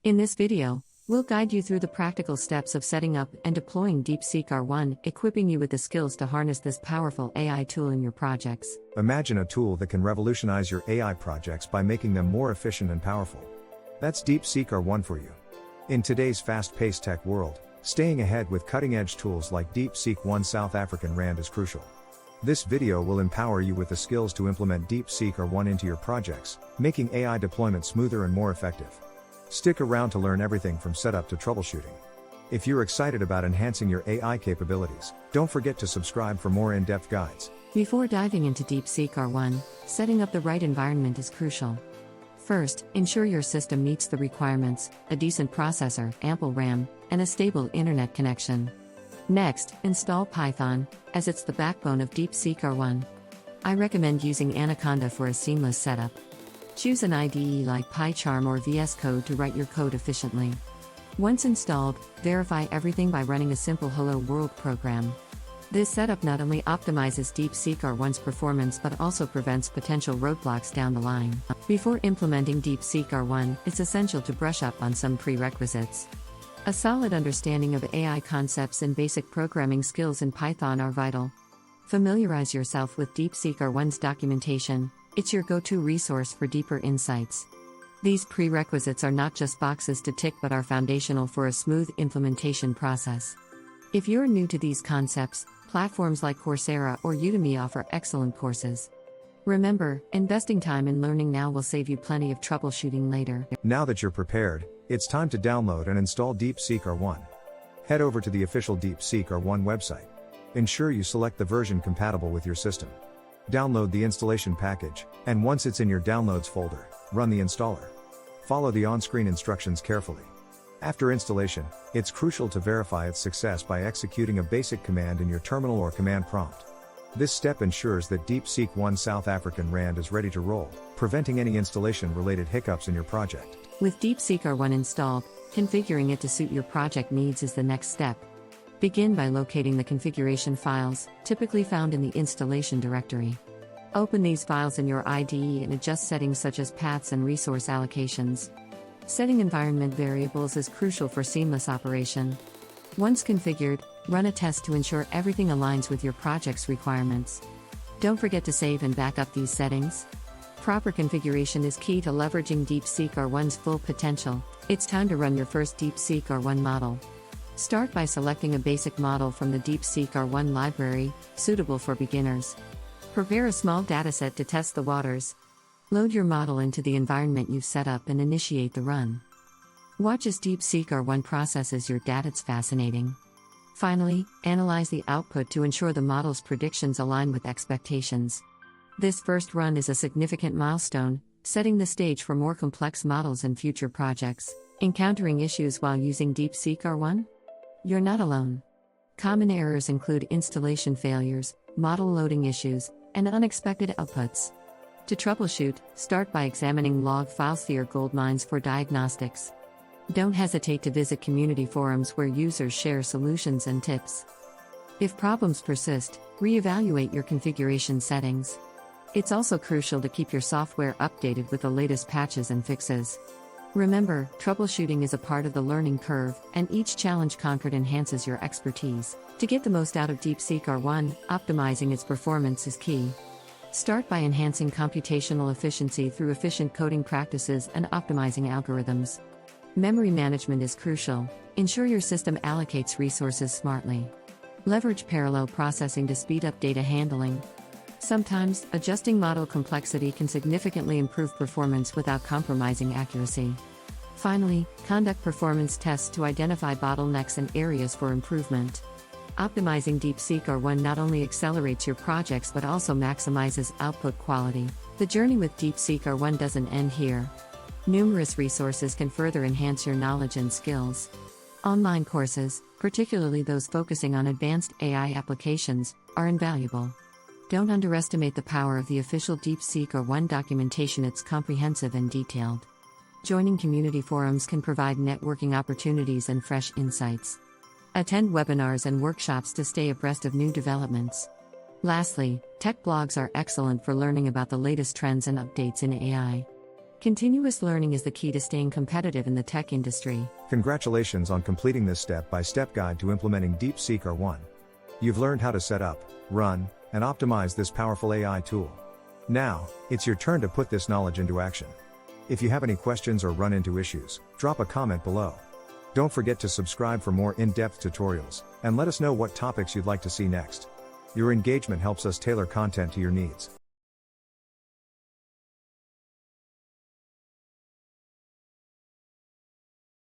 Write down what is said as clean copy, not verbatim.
In this video, we'll guide you through the practical steps of setting up and deploying DeepSeek R1, equipping you with the skills to harness this powerful AI tool in your projects. Imagine a tool that can revolutionize your AI projects by making them more efficient and powerful. That's DeepSeek R1 for you. In today's fast-paced tech world, staying ahead with cutting-edge tools like DeepSeek R1 South African Rand is crucial. This video will empower you with the skills to implement DeepSeek R1 into your projects, making AI deployment smoother and more effective. Stick around to learn everything from setup to troubleshooting. If you're excited about enhancing your AI capabilities, don't forget to subscribe for more in-depth guides. Before diving into DeepSeek R1, setting up the right environment is crucial. First, ensure your system meets the requirements: a decent processor, ample RAM, and a stable internet connection. Next, install Python, as it's the backbone of DeepSeek R1. I recommend using Anaconda for a seamless setup. Choose an IDE like PyCharm or VS Code to write your code efficiently. Once installed, verify everything by running a simple Hello World program. This setup not only optimizes DeepSeek R1's performance but also prevents potential roadblocks down the line. Before implementing DeepSeek R1, it's essential to brush up on some prerequisites. A solid understanding of AI concepts and basic programming skills in Python are vital. Familiarize yourself with DeepSeek R1's documentation. It's your go-to resource for deeper insights. These prerequisites are not just boxes to tick but are foundational for a smooth implementation process. If you're new to these concepts, platforms like Coursera or Udemy offer excellent courses. Remember, investing time in learning now will save you plenty of troubleshooting later. Now that you're prepared, it's time to download and install DeepSeek R1. Head over to the official DeepSeek R1 website. Ensure you select the version compatible with your system. Download the installation package, and once it's in your Downloads folder, run the installer. Follow the on-screen instructions carefully. After installation, it's crucial to verify its success by executing a basic command in your terminal or command prompt. This step ensures that DeepSeek R1 South African Rand is ready to roll, preventing any installation-related hiccups in your project. With DeepSeek R1 installed, configuring it to suit your project needs is the next step. Begin by locating the configuration files, typically found in the installation directory. Open these files in your IDE and adjust settings such as paths and resource allocations. Setting environment variables is crucial for seamless operation. Once configured, run a test to ensure everything aligns with your project's requirements. Don't forget to save and back up these settings. Proper configuration is key to leveraging DeepSeek R1's full potential. It's time to run your first DeepSeek R1 model. Start by selecting a basic model from the DeepSeek R1 library, suitable for beginners. Prepare a small dataset to test the waters. Load your model into the environment you've set up and initiate the run. Watch as DeepSeek R1 processes your data. It's fascinating. Finally, analyze the output to ensure the model's predictions align with expectations. This first run is a significant milestone, setting the stage for more complex models in future projects. Encountering issues while using DeepSeek R1? You're not alone. Common errors include installation failures, model loading issues, and unexpected outputs. To troubleshoot, start by examining log files to your goldmines for diagnostics. Don't hesitate to visit community forums where users share solutions and tips. If problems persist, reevaluate your configuration settings. It's also crucial to keep your software updated with the latest patches and fixes. Remember, troubleshooting is a part of the learning curve, and each challenge conquered enhances your expertise. To get the most out of DeepSeek R1, optimizing its performance is key. Start by enhancing computational efficiency through efficient coding practices and optimizing algorithms. Memory management is crucial. Ensure your system allocates resources smartly. Leverage parallel processing to speed up data handling. Sometimes, adjusting model complexity can significantly improve performance without compromising accuracy. Finally, conduct performance tests to identify bottlenecks and areas for improvement. Optimizing DeepSeek R1 not only accelerates your projects but also maximizes output quality. The journey with DeepSeek R1 doesn't end here. Numerous resources can further enhance your knowledge and skills. Online courses, particularly those focusing on advanced AI applications, are invaluable. Don't underestimate the power of the official DeepSeek R1 documentation. It's comprehensive and detailed. Joining community forums can provide networking opportunities and fresh insights. Attend webinars and workshops to stay abreast of new developments. Lastly, tech blogs are excellent for learning about the latest trends and updates in AI. Continuous learning is the key to staying competitive in the tech industry. Congratulations on completing this step-by-step guide to implementing DeepSeek R1. You've learned how to set up, run, and optimize this powerful AI tool. Now, it's your turn to put this knowledge into action. If you have any questions or run into issues, drop a comment below. Don't forget to subscribe for more in-depth tutorials, and let us know what topics you'd like to see next. Your engagement helps us tailor content to your needs.